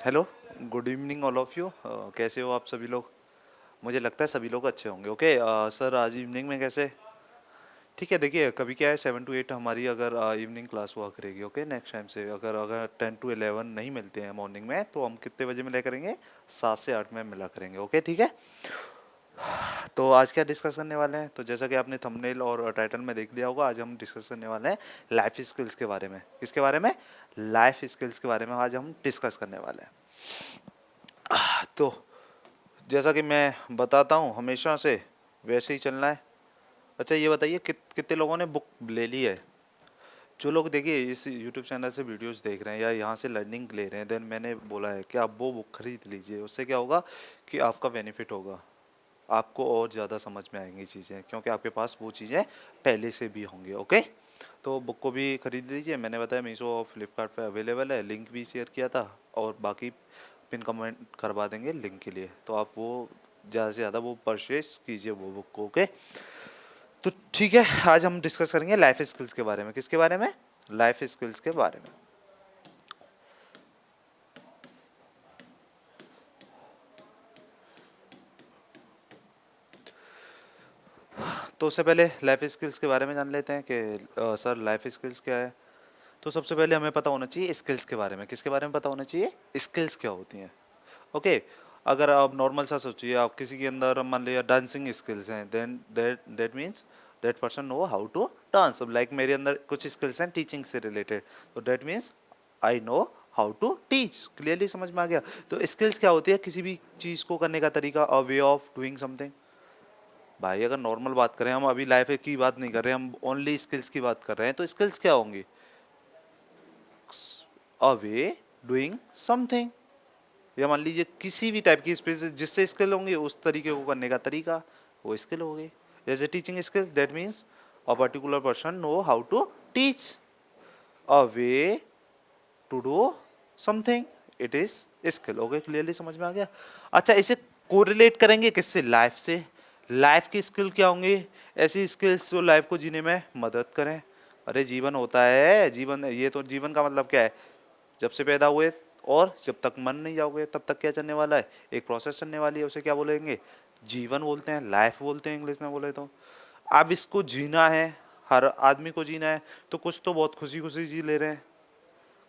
Hello, good evening all of you. कैसे हो आप सभी लोग? मुझे लगता है सभी लोग अच्छे होंगे। ओके सर, आज इवनिंग में कैसे? ठीक है, देखिए कभी क्या है, 7 to 8 हमारी अगर इवनिंग क्लास हुआ करेगी। ओके, नेक्स्ट टाइम से अगर अगर 10 to 11 नहीं मिलते हैं मॉर्निंग में, तो हम कितने बजे मिला करेंगे? 7 से 8 में मिला करेंगे। ओके ठीक है। तो आज क्या डिस्कस करने वाले हैं? तो जैसा कि आपने थंबनेल और टाइटल में देख लिया होगा, आज हम डिस्कस करने वाले हैं लाइफ स्किल्स के बारे में। किसके बारे में? लाइफ स्किल्स के बारे में आज हम डिस्कस करने वाले हैं। तो जैसा कि मैं बताता हूँ हमेशा से, वैसे ही चलना है। अच्छा ये बताइए कितने लोगों ने बुक ले ली है? जो लोग देखिए इस यूट्यूब चैनल से वीडियोस देख रहे हैं या यहाँ से लर्निंग ले रहे हैं, देन मैंने बोला है कि आप वो बुक खरीद लीजिए। उससे क्या होगा कि आपका बेनिफिट होगा, आपको और ज़्यादा समझ में आएंगी चीज़ें, क्योंकि आपके पास वो चीज़ें पहले से भी होंगी। ओके, तो बुक को भी खरीद लीजिए। मैंने बताया मीशो और फ्लिपकार्ट पे अवेलेबल है, लिंक भी शेयर किया था, और बाकी पिन कमेंट करवा देंगे लिंक के लिए। तो आप वो ज़्यादा से ज़्यादा वो परचेज कीजिए वो बुक को। ओके, तो ठीक है, आज हम डिस्कस करेंगे लाइफ स्किल्स के बारे में। किसके बारे में? लाइफ स्किल्स के बारे में। तो उससे पहले लाइफ स्किल्स के बारे में जान लेते हैं कि सर लाइफ स्किल्स क्या है। तो सबसे पहले हमें पता होना चाहिए स्किल्स के बारे में। किसके बारे में पता होना चाहिए? स्किल्स क्या होती हैं। ओके, अगर आप नॉर्मल सा सोचिए, आप किसी के अंदर मान लिया डांसिंग स्किल्स हैं, then that means that person know how to dance. Like मेरे अंदर कुछ स्किल्स हैं टीचिंग से रिलेटेड, तो that means I know how to teach. Clearly समझ में आ गया? तो स्किल्स क्या होती है? किसी भी चीज़ को करने का तरीका, अ वे ऑफ डूइंग समथिंग। भाई अगर नॉर्मल बात करें, हम अभी लाइफ की बात नहीं कर रहे, हम ओनली स्किल्स की बात कर रहे हैं, तो स्किल्स क्या होंगी? अ वे डूइंग समथिंग, या मान लीजिए किसी भी टाइप की स्पेस जिससे स्किल होंगे, उस तरीके को करने का तरीका, वो स्किल हो गई। जैसे teaching skills, that means a particular person know how to teach a way to do something, it is skill. Okay, clearly समझ में आ गया? अच्छा, इसे कोरिलेट करेंगे किससे? लाइफ से। लाइफ की स्किल क्या होंगी? ऐसी स्किल्स जो लाइफ को जीने में मदद करें। अरे जीवन होता है, जीवन, ये तो जीवन का मतलब क्या है? जब से पैदा हुए और जब तक मर नहीं जाओगे तब तक क्या चलने वाला है? एक प्रोसेस चलने वाली है, उसे क्या बोलेंगे? जीवन बोलते हैं, लाइफ बोलते हैं इंग्लिश में बोले तो। अब इसको जीना है, हर आदमी को जीना है, तो कुछ तो बहुत खुशी खुशी जी ले रहे हैं,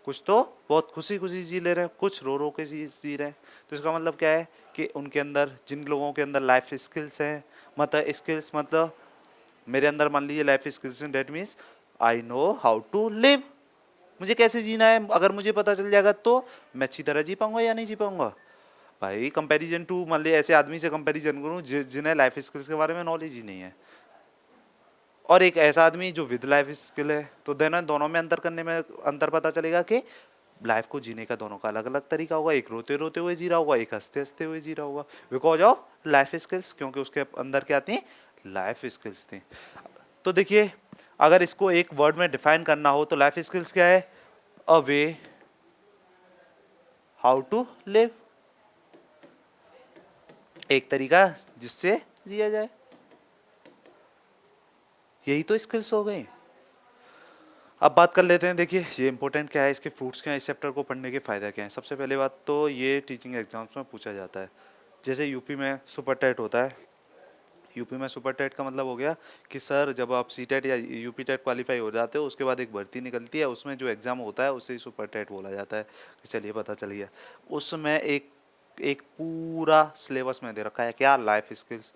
कुछ तो बहुत खुशी खुशी जी ले रहे हैं, कुछ रो रो के जी रहे हैं। तो इसका मतलब क्या है कि उनके अंदर, जिन लोगों के अंदर लाइफ स्किल्स हैं, मतलब स्किल्स मतलब मेरे अंदर मान लीजिए life skills, that means I know how to live. मुझे कैसे जीना है अगर मुझे पता चल जाएगा, तो मैं अच्छी तरह जी पाऊंगा या नहीं जी पाऊंगा? भाई कंपैरिजन टू, मान लीजिए ऐसे आदमी से कंपैरिजन करूं जिन्हें लाइफ स्किल्स के बारे में नॉलेज ही नहीं है, और एक ऐसा आदमी जो विद लाइफ स्किल है, तो देना दोनों में अंतर करने में अंतर पता चलेगा कि लाइफ को जीने का दोनों का अलग अलग तरीका होगा। एक रोते रोते हुए जी रहा होगा, एक हंसते हंसते हुए जी रहा होगा, बिकॉज ऑफ लाइफ स्किल्स, क्योंकि उसके अंदर क्या थी? लाइफ स्किल्स थी। तो देखिए, अगर इसको एक वर्ड में डिफाइन करना हो तो लाइफ स्किल्स क्या है? अ वे हाउ टू लिव, एक तरीका जिससे जिया जाए। यही तो स्किल्स हो गई। अब बात कर लेते हैं, देखिए ये इंपॉर्टेंट क्या है, इसके फ्रूट्स क्या है, इस चैप्टर को पढ़ने के फायदा क्या है। सबसे पहले बात तो ये टीचिंग एग्जाम्स में पूछा जाता है। जैसे यूपी में सुपर टेट होता है। यूपी में सुपर टेट का मतलब हो गया कि सर जब आप सी टेट या यूपी टेट क्वालिफाई हो जाते हो, उसके बाद एक भर्ती निकलती है, उसमें जो एग्ज़ाम होता है उसे सुपर टेट बोला जाता है। कि चलिए पता चल गया। उसमें एक एक पूरा सिलेबस में दे रखा है क्या? Life skills.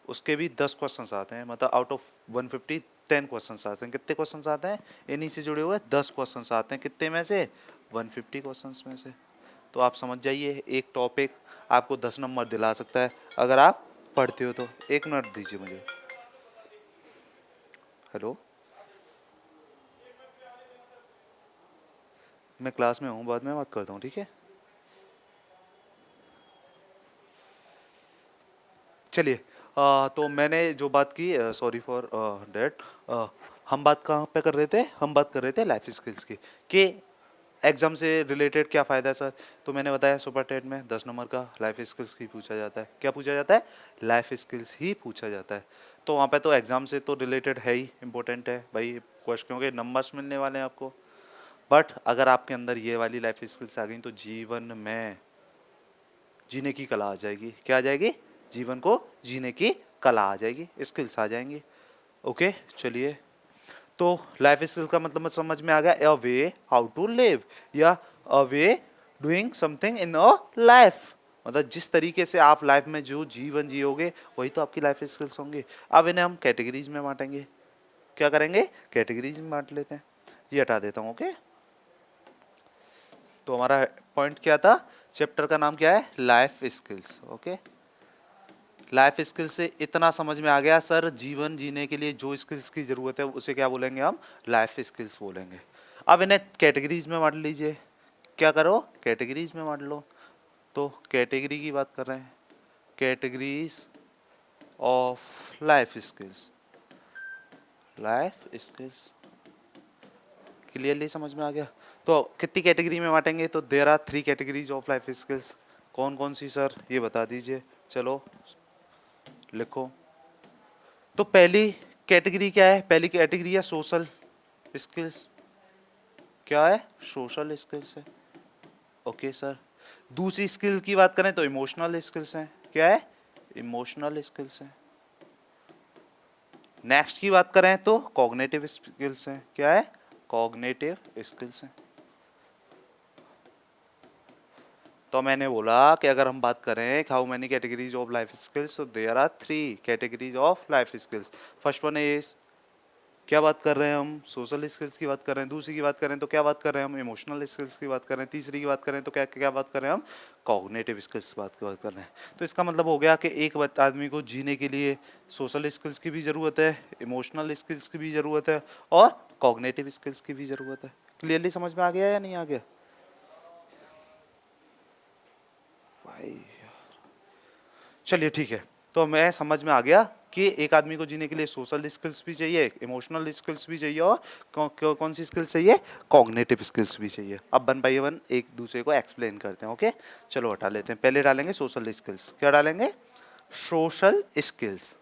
उसके भी 10 क्वेश्चन आते हैं, मतलब आउट ऑफ 150 10 क्वेश्चन आते हैं। कितने क्वेश्चन आते हैं? इन्हीं से जुड़े हुए 10 क्वेश्चन आते हैं। कितने में से? 150 क्वेश्चन में से। तो आप समझ जाइए, एक टॉपिक आपको 10 नंबर दिला सकता है अगर आप पढ़ते हो तो। 1 मिनट दीजिए मुझे। हेलो, मैं क्लास में हूँ, बाद में बात करता हूँ, ठीक है? चलिए, तो मैंने जो बात की, सॉरी फॉर डैट, हम बात कहाँ पे कर रहे थे? हम बात कर रहे थे लाइफ स्किल्स की, कि एग्जाम से रिलेटेड क्या फ़ायदा है सर। तो मैंने बताया सुपर टेट में 10 नंबर का लाइफ स्किल्स ही पूछा जाता है। क्या पूछा जाता है? लाइफ स्किल्स ही पूछा जाता है। तो वहाँ पे तो एग्जाम से तो रिलेटेड है ही, इंपॉर्टेंट है भाई क्वेश्चन, क्योंकि नंबर्स मिलने वाले हैं आपको। बट अगर आपके अंदर ये वाली लाइफ स्किल्स आ गई तो जीवन में जीने की कला आ जाएगी। क्या आ जाएगी? जीवन को जीने की कला आ जाएगी, स्किल्स आ जाएंगी। ओके चलिए, तो लाइफ स्किल का मतलब समझ में आ गया, a way how to live या a way doing something in a life, मतलब जिस तरीके से आप लाइफ में जो जीवन जियोगे वही तो आपकी लाइफ स्किल्स होंगे। अब इन्हें हम कैटेगरीज में बांटेंगे। क्या करेंगे? कैटेगरीज में बांट लेते हैं। ये हटा देता हूँ। ओके, तो हमारा पॉइंट क्या था? चैप्टर का नाम क्या है? Life skills. Okay, life skills से इतना समझ में आ गया सर, जीवन जीने के लिए जो स्किल्स की जरूरत है उसे क्या बोलेंगे हम? लाइफ स्किल्स बोलेंगे। अब इन्हें कैटेगरीज में बांट लीजिए। क्या करो? कैटेगरीज में बांट लो। तो कैटेगरी की बात कर रहे हैं, categories of life skills. Life skills clearly समझ में आ गया। तो कितनी कैटेगरी में बांटेंगे? तो there are 3 categories of life skills. कौन कौन सी सर, ये बता दीजिए। चलो लिखो। तो पहली कैटेगरी क्या है? पहली कैटेगरी है सोशल स्किल्स। क्या है? सोशल स्किल्स है। Okay sir. दूसरी स्किल की बात करें तो इमोशनल स्किल्स हैं। क्या है? इमोशनल स्किल्स हैं। नेक्स्ट की बात करें तो कॉग्निटिव स्किल्स हैं। क्या है? कॉग्निटिव स्किल्स हैं। तो मैंने बोला कि अगर हम बात करें how many categories of life skills, तो there are 3 categories of life skills. First one is, क्या बात कर रहे हैं हम? सोशल स्किल्स की बात कर रहे हैं। दूसरी की बात करें तो क्या बात कर रहे हैं हम? इमोशनल स्किल्स की बात कर रहे हैं। तीसरी की बात करें तो क्या क्या बात कर रहे हैं हम? कॉग्निटिव स्किल्स की बात कर रहे हैं। तो इसका मतलब हो गया कि एक आदमी को जीने के लिए सोशल स्किल्स की भी ज़रूरत है, इमोशनल स्किल्स की भी ज़रूरत है और कॉग्निटिव स्किल्स की भी ज़रूरत है। क्लियरली समझ में आ गया या नहीं आ गया भाई? चलिए ठीक है, तो मैं समझ में आ गया कि एक आदमी को जीने के लिए सोशल स्किल्स भी चाहिए, इमोशनल स्किल्स भी चाहिए और कौन सी स्किल्स चाहिए? कॉग्निटिव स्किल्स भी चाहिए। अब वन बाय वन एक दूसरे को एक्सप्लेन करते हैं। ओके चलो हटा लेते हैं। पहले डालेंगे सोशल स्किल्स। क्या डालेंगे? Social skills.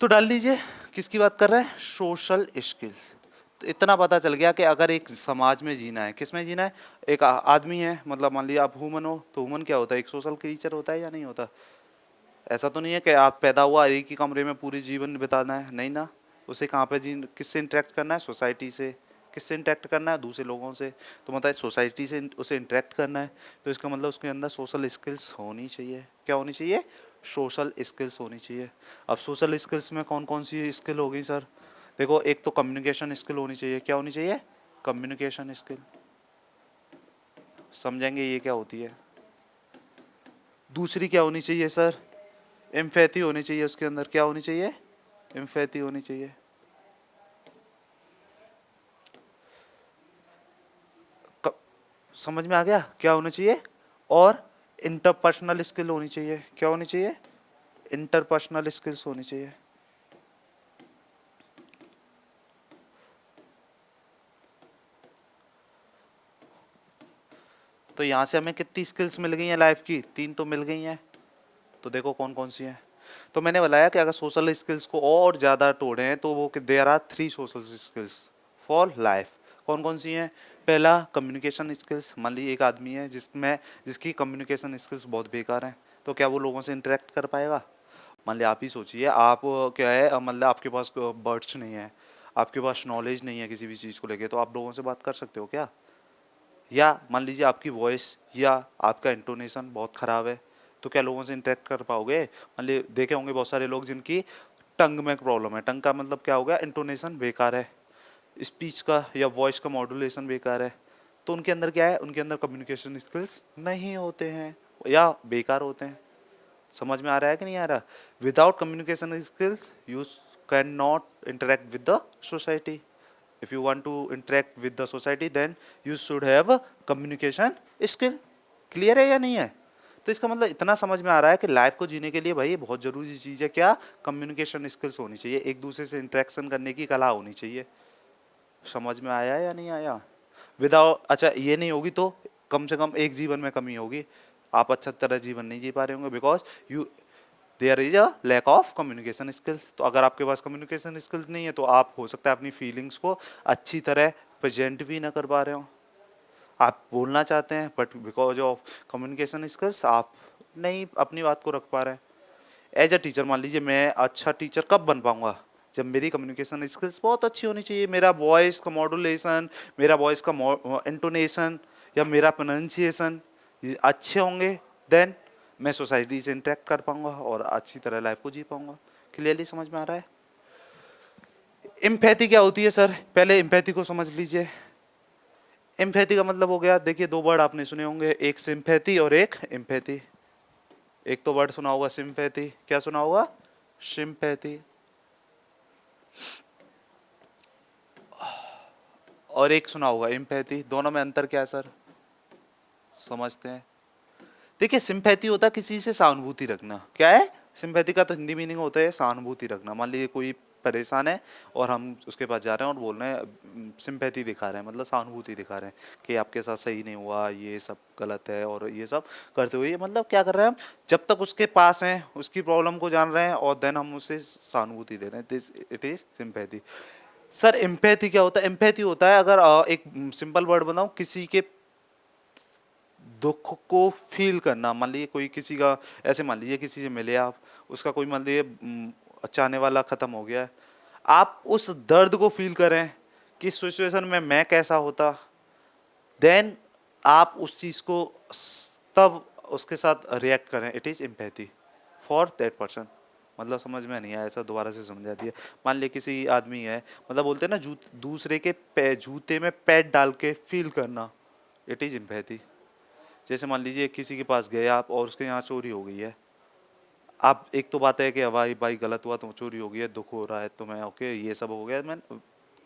तो डाल लीजिए, किसकी बात कर रहे हैं? Social skills. तो इतना पता चल गया कि अगर एक समाज में जीना है, किस में जीना है? एक आदमी है, मतलब मान लिया आप ह्यूमन हो, तो ह्यूमन क्या होता है? एक सोशल क्रीचर होता है या नहीं होता? ऐसा तो नहीं है कि आप पैदा हुआ एक ही कमरे में पूरी जीवन बिताना है, नहीं ना। उसे कहाँ पे जी, किससे इंटरेक्ट करना है? सोसाइटी से। किससे इंटरेक्ट करना है? दूसरे लोगों से। तो मतलब सोसाइटी से उसे इंटरेक्ट करना है, तो इसका मतलब उसके अंदर सोशल स्किल्स होनी चाहिए। क्या होनी चाहिए? सोशल स्किल्स होनी चाहिए। अब सोशल स्किल्स में कौन कौन सी स्किल होगी सर? देखो, एक तो कम्युनिकेशन स्किल होनी चाहिए। क्या होनी चाहिए? Communication skill. समझेंगे ये क्या होती है। दूसरी क्या होनी चाहिए सर? एम्पैथी होनी चाहिए उसके अंदर। क्या होनी चाहिए? एम्पैथी होनी चाहिए। समझ में आ गया क्या होना चाहिए? और इंटरपर्सनल स्किल होनी चाहिए। क्या होनी चाहिए? इंटरपर्सनल स्किल्स होनी चाहिए। तो यहां से हमें कितनी स्किल्स मिल गई हैं लाइफ की? 3 तो मिल गई हैं। तो देखो कौन कौन सी हैं। तो मैंने बताया कि अगर सोशल स्किल्स को और ज़्यादा तोड़ें तो वो there are 3 social skills for life. कौन कौन सी हैं? पहला कम्युनिकेशन स्किल्स। मान लीजिए एक आदमी है जिसकी कम्युनिकेशन स्किल्स बहुत बेकार हैं, तो क्या वो लोगों से इंटरेक्ट कर पाएगा? मान लिया आप ही सोचिए, आप क्या है, मतलब आपके पास बर्ड्स नहीं है, आपके पास नॉलेज नहीं है किसी भी चीज़ को लेके, तो आप लोगों से बात कर सकते हो क्या? या मान लीजिए आपकी वॉइस या आपका इंटोनेशन बहुत ख़राब है, तो क्या लोगों से इंटरेक्ट कर पाओगे? मान लीजिए देखे होंगे बहुत सारे लोग जिनकी टंग में प्रॉब्लम है। टंग का मतलब क्या हो गया? इंटोनेशन बेकार है, स्पीच का या वॉइस का मॉड्यूलेशन बेकार है। तो उनके अंदर क्या है? उनके अंदर कम्युनिकेशन स्किल्स नहीं होते हैं या बेकार होते हैं। समझ में आ रहा है कि नहीं आ रहा? Without communication skills you can not interact with the society. if you want to interact with the society then you should have a communication skill। Clear है या नहीं है? तो इसका मतलब इतना समझ में आ रहा है कि लाइफ को जीने के लिए भाई बहुत जरूरी चीज़ है क्या? कम्युनिकेशन स्किल्स होनी चाहिए, एक दूसरे से इंटरेक्शन करने की कला होनी चाहिए। समझ में आया या नहीं आया? विदाउट, अच्छा ये नहीं होगी तो कम से कम एक जीवन में कमी होगी, आप अच्छा तरह जीवन नहीं जी पा रहे होंगे, because you there is a lack of communication skills. तो अगर आपके पास कम्युनिकेशन स्किल्स नहीं है तो आप हो सकता है अपनी फीलिंग्स को अच्छी तरह प्रेजेंट भी ना कर पा रहे हो, आप बोलना चाहते हैं but because of communication skills आप नहीं अपनी बात को रख पा रहे हैं। एज अ टीचर मान लीजिए मैं अच्छा टीचर कब बन पाऊंगा, जब मेरी कम्युनिकेशन स्किल्स बहुत अच्छी होनी चाहिए, मेरा वॉइस का मॉड्यूलेशन, मेरा वॉइस का इंटोनेशन या मेरा प्रोनाउंसिएशन अच्छे होंगे, देन मैं सोसाइटी से इंटरेक्ट कर पाऊंगा और अच्छी तरह लाइफ को जी पाऊंगा। क्लियरली समझ में आ रहा है? एम्पैथी क्या होती है सर, पहले एम्पैथी को समझ लीजिए। एम्पैथी का मतलब हो गया, देखिए दो वर्ड आपने सुने होंगे, एक सिंपैथी और एक एम्पैथी। एक तो वर्ड सुना होगा सिंपैथी, क्या सुना होगा? सिंपैथी। और एक सुना होगा एम्पैथी, दोनों में अंतर क्या है सर, समझते हैं? देखिए सिंपैथी होता है किसी से सहानुभूति रखना। क्या है सिंपैथी का? तो हिंदी मीनिंग होता है सहानुभूति रखना। मान लीजिए कोई परेशान है और हम उसके पास जा रहे हैं और बोल रहे हैं, सिंपैथी दिखा रहे हैं, मतलब सहानुभूति दिखा रहे हैं कि आपके साथ सही नहीं हुआ, ये सब गलत है और ये सब करते हुए, मतलब क्या कर रहे हैं हम, जब तक उसके पास हैं उसकी प्रॉब्लम को जान रहे हैं और देन हम उसे सहानुभूति दे रहे हैं, this it is sympathy. Sir empathy क्या होता है? एम्पैथी होता है, अगर एक सिंपल वर्ड बताऊं, किसी के दुख को फील करना। मान लीजिए कोई किसी का, ऐसे मान लीजिए किसी से मिले आप, उसका कोई मान लीजिए चाहने वाला खत्म हो गया है, आप उस दर्द को फील करें कि सिचुएशन में मैं कैसा होता, देन आप उस चीज को तब उसके साथ रिएक्ट करें, it is empathy for that person. मतलब समझ में नहीं आया, ऐसा दोबारा से समझा दिया। मान लीजिए किसी आदमी है, मतलब बोलते हैं ना दूसरे के जूते में पैर डाल के फील करना, इट इज एम्पैथी। जैसे मान लीजिए किसी के पास गए आप और उसके यहाँ चोरी हो गई है, आप एक तो बात है कि भाई भाई गलत हुआ, तो चोरी हो गई है, दुख हो रहा है तुम्हें, ओके ये सब हो गया, मैं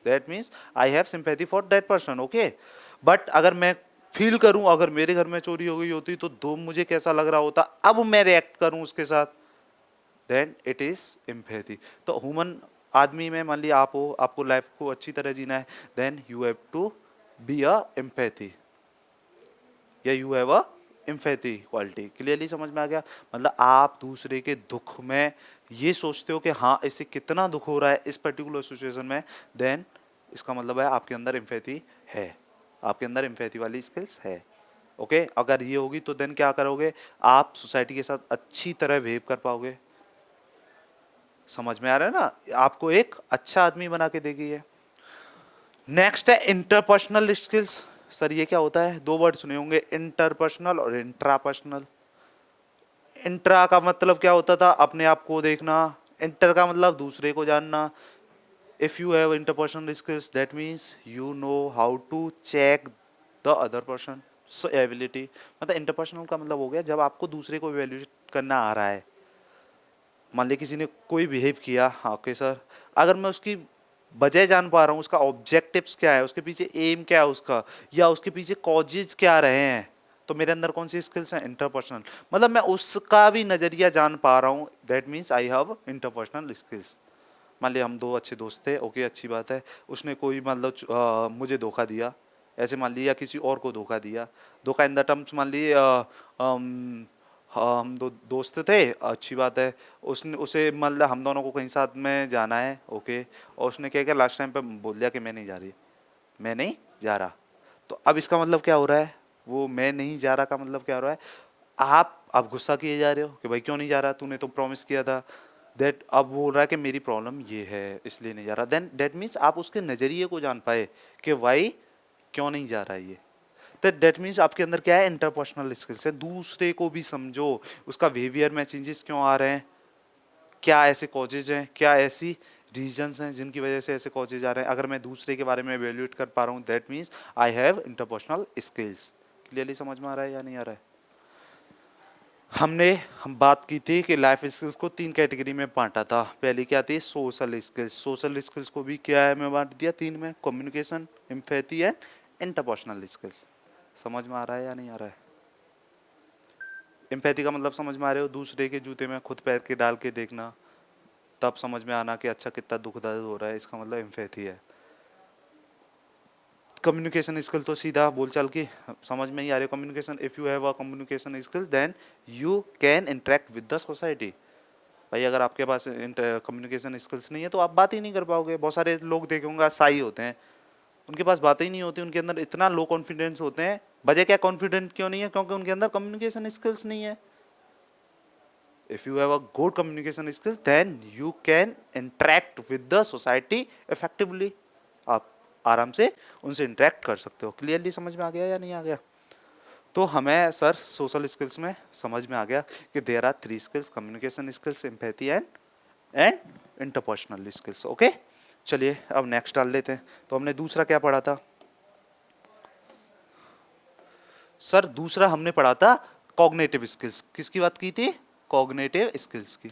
that means I have sympathy for that person, okay. But अगर मैं फील करूं, अगर मेरे घर में चोरी हो गई होती तो दो मुझे कैसा लग रहा होता, अब मैं रिएक्ट करूं उसके साथ, देन इट इज एम्पैथी। तो ह्यूमन आदमी में मान लिया आप हो, आपको लाइफ को अच्छी तरह जीना है, then you have to be a empathy या you have a empathy quality. Clearly समझ में आ गया? मतलब आप दूसरे के दुख में ये सोचते हो कि हाँ इसे कितना दुख हो रहा है इस पर्टिकुलर सिचुएशन में, देन इसका मतलब है आपके अंदर एम्पैथी है, आपके अंदर एम्पैथी वाली स्किल्स है, ओके। अगर ये होगी तो देन क्या करोगे, आप सोसाइटी के साथ अच्छी तरह बिहेव कर पाओगे। समझ में आ रहा है ना? आपको एक अच्छा आदमी बना के देगी है। नेक्स्ट है इंटरपर्सनल स्किल्स। सर ये क्या होता है? दो वर्ड सुने होंगे, इंटरपर्सनल और इंट्रापर्सनल। इंट्रा का मतलब क्या होता था? अपने आप को देखना। इंटर का मतलब दूसरे को जानना। If you have interpersonal skills that means you know how to check the other person ability. मतलब इंटरपर्सनल का मतलब हो गया जब आपको दूसरे को इवेल्यूएट करना आ रहा है। मान लीजिए किसी ने कोई बिहेव किया, हाँ ओके सर, अगर मैं उसकी वजह जान पा रहा हूँ, उसका ऑब्जेक्टिव्स क्या है, उसके पीछे एम क्या है उसका, या उसके पीछे कॉजेज क्या रहे हैं, तो मेरे अंदर कौन सी स्किल्स हैं? इंटरपर्सनल। मतलब मैं उसका भी नजरिया जान पा रहा हूँ, that means I have interpersonal skills. मान लिया हम दो अच्छे दोस्त थे, ओके अच्छी बात है, उसने कोई मतलब मुझे धोखा दिया, ऐसे मान लिया, या किसी और को धोखा दिया। धोखा इन द टर्म्स मान लिए हम दो दोस्त थे, अच्छी बात है, उसने उसे मतलब हम दोनों को कहीं साथ में जाना है, ओके, और उसने क्या किया लास्ट टाइम पे बोल दिया कि मैं नहीं जा रही, मैं नहीं जा रहा। तो अब इसका मतलब क्या हो रहा है? वो मैं नहीं जा रहा का मतलब क्या हो रहा है? आप गुस्सा किए जा रहे हो कि भाई क्यों नहीं जा रहा, तूने तो प्रॉमिस किया था। दैट अब बोल रहा है कि मेरी प्रॉब्लम ये है इसलिए नहीं जा रहा, देन दैट मीन्स आप उसके नज़रिए को जान पाए कि भाई क्यों नहीं जा रहा है ये। तो दैट मीन्स आपके अंदर क्या है? इंटरपर्सनल स्किल्स है, दूसरे को भी समझो, उसका बिहेवियर में चेंजेस क्यों आ रहे हैं, क्या ऐसे कॉजेज हैं, क्या ऐसी रीजंस हैं जिनकी वजह से ऐसे कॉजेज आ रहे हैं। अगर मैं दूसरे के बारे में एवेल्यूएट कर पा रहा हूँ that means I have interpersonal skills. Clearly समझ में आ रहा है या नहीं आ रहा है? हम बात की थी कि लाइफ स्किल्स को तीन कैटेगरी में बांटा था। पहली क्या थी? Social skills. सोशल स्किल्स को भी क्या है मैं बांट दिया तीन में, communication, empathy and interpersonal skills. समझ में आ रहा है या नहीं आ रहा है? एम्पैथी का मतलब समझ में आ रहे हो? दूसरे के जूते में खुद पैर के डाल के देखना, तब समझ में आना कि अच्छा कितना दुख दर्द हो रहा है, इसका मतलब एम्पैथी है। कम्युनिकेशन स्किल तो सीधा बोलचाल की समझ में ही आ रही है। Communication, if you have a communication skill then you can interact with the society. भाई अगर आपके पास कम्युनिकेशन स्किल्स नहीं है तो आप बात ही नहीं कर पाओगे। बहुत सारे लोग देखे होंगे शाई होते हैं, उनके पास बातें ही नहीं होती, उनके अंदर इतना लो कॉन्फिडेंस होते हैं। वजह क्या कॉन्फिडेंट क्यों नहीं है? क्योंकि उनके अंदर कम्युनिकेशन स्किल्स नहीं है। If you have a good communication skill, then you can interact with the society effectively. आप आराम से उनसे इंटरेक्ट कर सकते हो। क्लियरली समझ में आ गया या नहीं आ गया? तो हमें सर सोशल स्किल्स में समझ में आ गया कि there are 3 skills: communication skills, empathy and interpersonal skills. Okay, चलिए अब नेक्स्ट डाल लेते हैं। तो हमने दूसरा क्या पढ़ा था सर? दूसरा हमने पढ़ा था कॉग्निटिव स्किल्स। किसकी बात की थी? कॉग्निटिव स्किल्स की।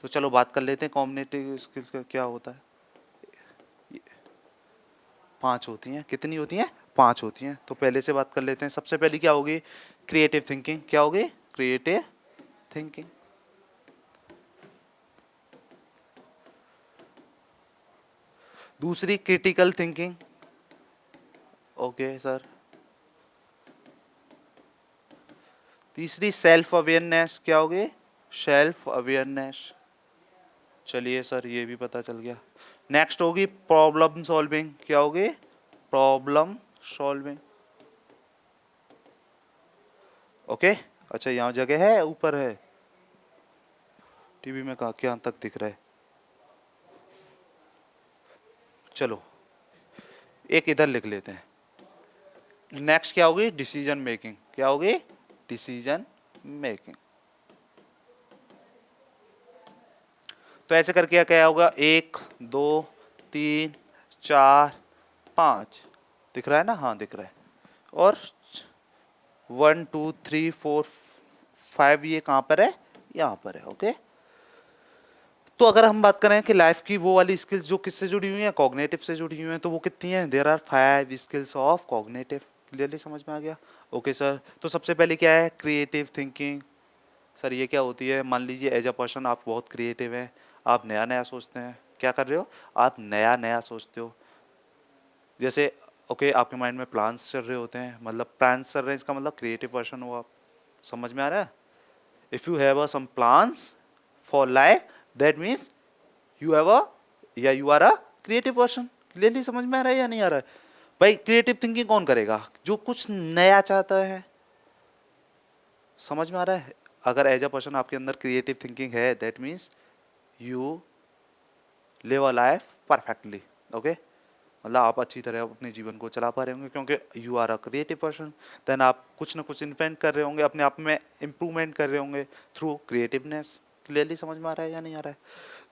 तो चलो बात कर लेते हैं कॉग्निटिव स्किल्स का क्या होता है। 5 होती हैं। कितनी होती हैं? 5 होती हैं। तो पहले से बात कर लेते हैं। सबसे पहली क्या होगी? Creative thinking. क्या होगी? Creative thinking. दूसरी क्रिटिकल थिंकिंग। Okay sir. तीसरी सेल्फ अवेयरनेस। क्या होगी? Self awareness. चलिए सर ये भी पता चल गया। नेक्स्ट होगी प्रॉब्लम सॉल्विंग। क्या होगी? Problem solving. ओके, अच्छा यहाँ जगह है, ऊपर है टीवी में? कहा क्या तक दिख रहा है? चलो एक इधर लिख लेते हैं। नेक्स्ट क्या होगी? Decision making. क्या होगी? Decision making. तो ऐसे करके क्या होगा? 1 2 3 4 5 दिख रहा है ना? हाँ दिख रहा है। और 1 2 3 4 5 ये कहाँ पर है? यहाँ पर है। ओके, तो अगर हम बात करें कि लाइफ की वो वाली स्किल्स जो किससे जुड़ी हुई हैं? कॉग्निटिव से जुड़ी हुई हैं। तो वो कितनी हैं? There are 5 skills of cognitive. Clearly समझ में आ गया? ओके सर, तो सबसे पहले क्या है? Creative thinking. सर ये क्या होती है? मान लीजिए एज अ पर्सन आप बहुत क्रिएटिव हैं, आप नया नया सोचते हैं। क्या कर रहे हो? आप नया नया सोचते हो। जैसे ओके आपके माइंड में प्लान्स चल रहे होते हैं, मतलब प्लान्स चल रहे हैं, इसका मतलब क्रिएटिव पर्सन हो आप। समझ में आ रहा है? If you have some plans for life, that means you have a या you are a creative person. Clearly समझ में आ रहा है या नहीं आ रहा है? भाई क्रिएटिव थिंकिंग कौन करेगा? जो कुछ नया चाहता है। समझ में आ रहा है? अगर एज अ पर्सन आपके अंदर क्रिएटिव थिंकिंग है, that means you live a life perfectly. Okay, मतलब आप अच्छी तरह अपने जीवन को चला पा रहे होंगे क्योंकि you are a creative person. देन आप कुछ ना कुछ इन्वेंट कर रहे होंगे, अपने आप में इम्प्रूवमेंट कर रहे होंगे थ्रू क्रिएटिवनेस। क्लियरली समझ में आ रहा है या नहीं आ रहा है?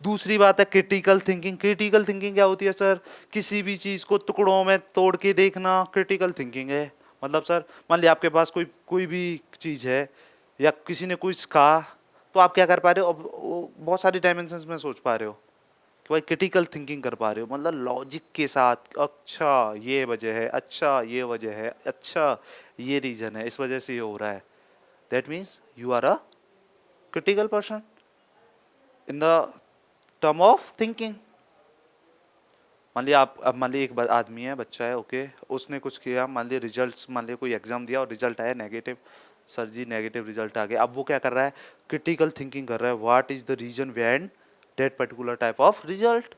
दूसरी बात है क्रिटिकल थिंकिंग। क्रिटिकल थिंकिंग क्या होती है सर? किसी भी चीज़ को टुकड़ों में तोड़ के देखना क्रिटिकल थिंकिंग है। मतलब सर मान लिया आपके पास कोई कोई भी चीज़ है या किसी ने कुछ कहा, तो आप क्या कर पा रहे हो? अब बहुत सारी डायमेंशंस में सोच पा रहे हो कि भाई क्रिटिकल थिंकिंग कर पा रहे हो, मतलब लॉजिक के साथ। अच्छा ये वजह है, अच्छा ये वजह है, अच्छा ये रीज़न है, इस वजह से ये हो रहा है। That means you are a critical person in the term of thinking. मान लिया आप, अब मान लिया एक आदमी है, बच्चा है, ओके, उसने कुछ किया, मान लिया रिजल्ट्स, मान लिया कोई एग्जाम दिया और रिजल्ट आया नेगेटिव। सर जी नेगेटिव रिजल्ट आ गया। अब वो क्या कर रहा है? क्रिटिकल थिंकिंग कर रहा है। What is the reason behind that particular type of result?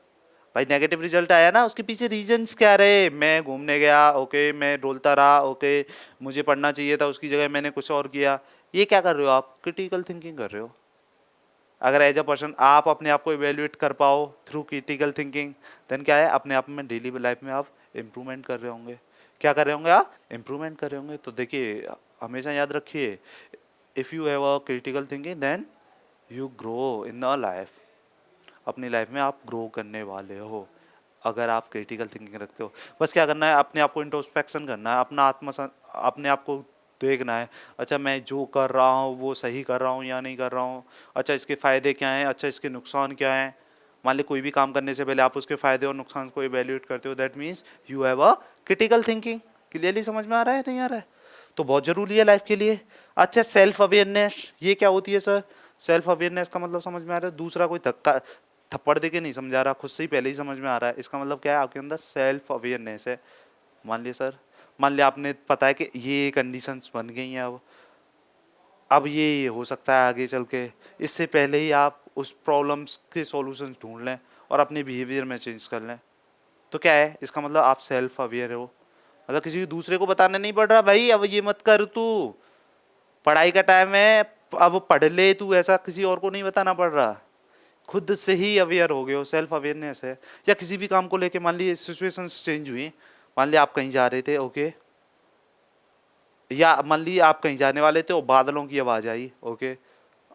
भाई नेगेटिव रिजल्ट आया ना, उसके पीछे रीजंस क्या रहे? मैं घूमने गया, ओके, मैं डोलता रहा, ओके, मुझे पढ़ना चाहिए था, उसकी जगह मैंने कुछ और किया। ये क्या कर रहे हो आप? क्रिटिकल थिंकिंग कर रहे हो। अगर एज अ पर्सन आप अपने आप को इवेल्युएट कर पाओ थ्रू क्रिटिकल थिंकिंग, देन क्या है? अपने आप में डेली लाइफ में आप इम्प्रूवमेंट कर रहे होंगे। क्या कर रहे होंगे आप? इम्प्रूवमेंट कर रहे होंगे। तो देखिए हमेशा याद रखिए, if you have a critical thinking then you grow in a life. अपनी लाइफ में आप ग्रो करने वाले हो अगर आप क्रिटिकल थिंकिंग रखते हो। बस क्या करना है? अपने आप को इंट्रोस्पेक्शन करना है, अपना अपने आप को देखना है। अच्छा मैं जो कर रहा हूँ वो सही कर रहा हूँ या नहीं कर रहा हूँ? अच्छा इसके फ़ायदे क्या हैं? अच्छा इसके नुकसान क्या हैं? मान ली कोई भी काम करने से पहले आप उसके फ़ायदे और नुकसान को इवेल्युएट करते हो, that means you have a critical thinking. Clearly समझ में आ रहा है नहीं आ रहा है? तो बहुत ज़रूरी है लाइफ के लिए। अच्छा सेल्फ अवेयरनेस ये क्या होती है सर? सेल्फ अवेयरनेस का मतलब समझ में आ रहा है? दूसरा कोई धक्का थप्पड़ दे के नहीं समझा रहा, खुद से ही पहले ही समझ में आ रहा है। इसका मतलब क्या है? आपके अंदर सेल्फ अवेयरनेस है। मान लिया सर, मान लिया आपने पता है कि ये कंडीशंस बन गई हैं, अब ये हो सकता है आगे चल के, इससे पहले ही आप उस प्रॉब्लम्स के सॉल्यूशंस ढूंढ लें और अपने बिहेवियर में चेंज कर लें। तो क्या है इसका मतलब, आप सेल्फ अवेयर हो, मतलब किसी दूसरे को बताना नहीं पड़ रहा भाई अब ये मत कर, तू पढ़ाई का टाइम है अब पढ़ ले तू, ऐसा किसी और को नहीं बताना पड़ रहा, खुद से ही अवेयर हो गए हो, सेल्फ अवेयरनेस है। या किसी भी काम को लेके मान लीजिए सिचुएशंस चेंज हुई, मान लिया आप कहीं जा रहे थे, ओके, या मान लीजिए आप कहीं जाने वाले थे और बादलों की आवाज आई, ओके,